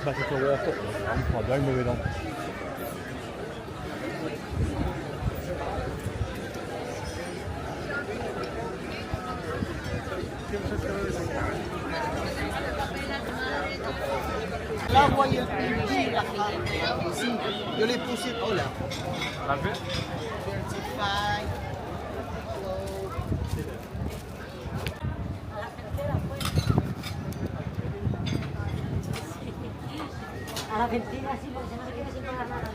it's better to walk up this one, or don't move it on. L'agua y el privacy, la gente. Sí, yo le puse hola. ¿Las ves? 35. A la Argentina sí, porque si no se queda sin pagar nada.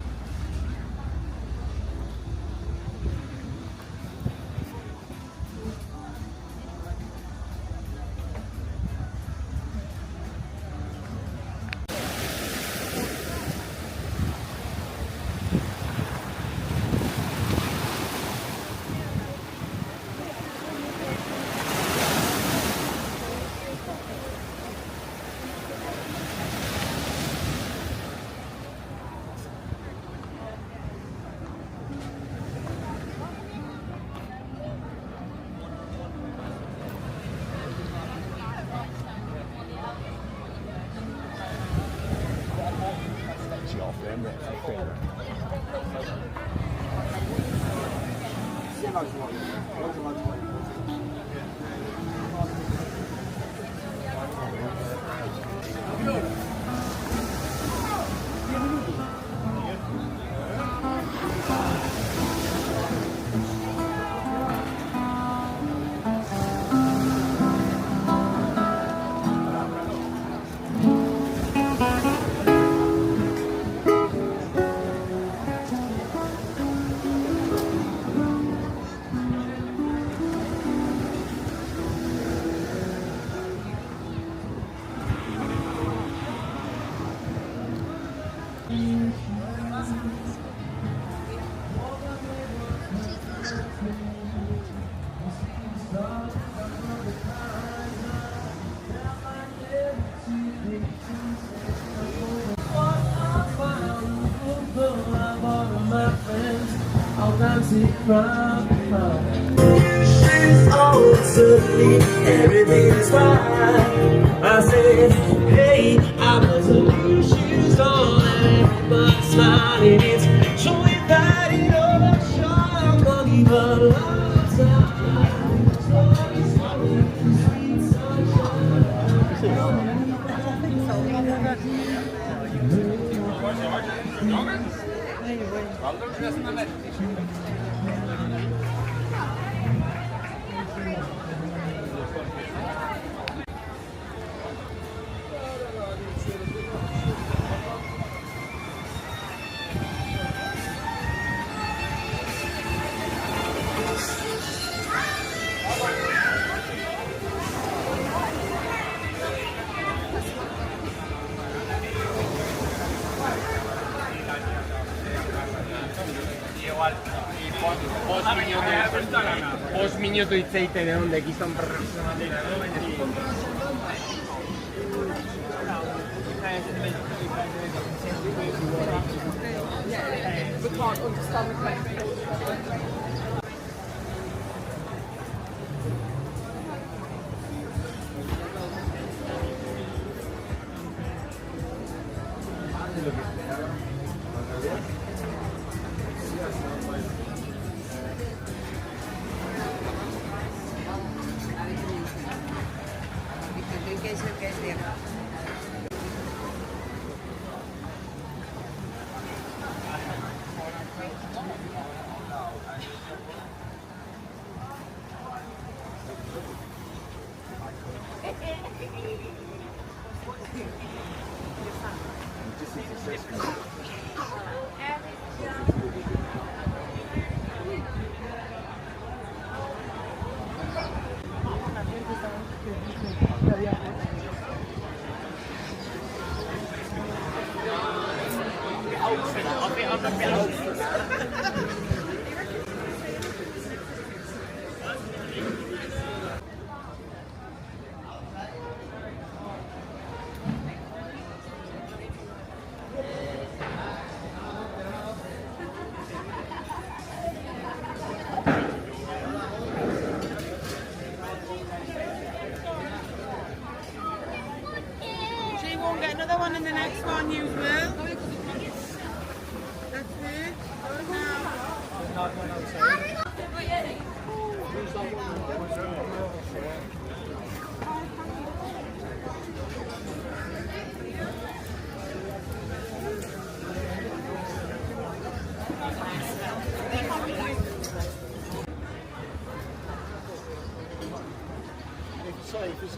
She's all suddenly everything's fine. I said, hey, I was a new shoes on, everybody's smiling. It's showing that it all shine, but even love time. Slowly, slowly, sweet sunshine. Post minutu hitz egiten egon dekizan She won't get another one in the next one. on you as well. That's it. Go now.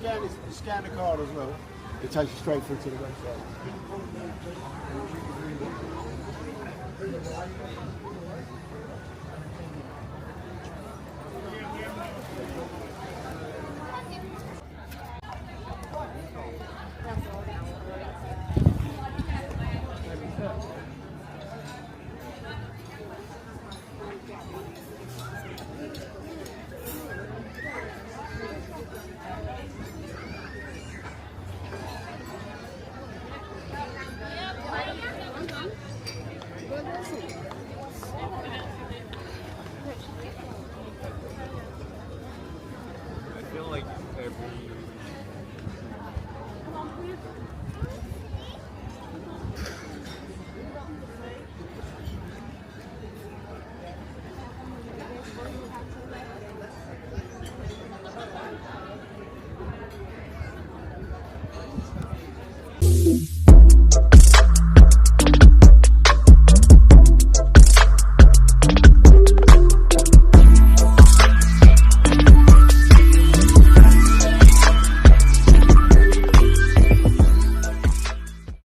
If you scan the card as well, it takes you straight through to the website.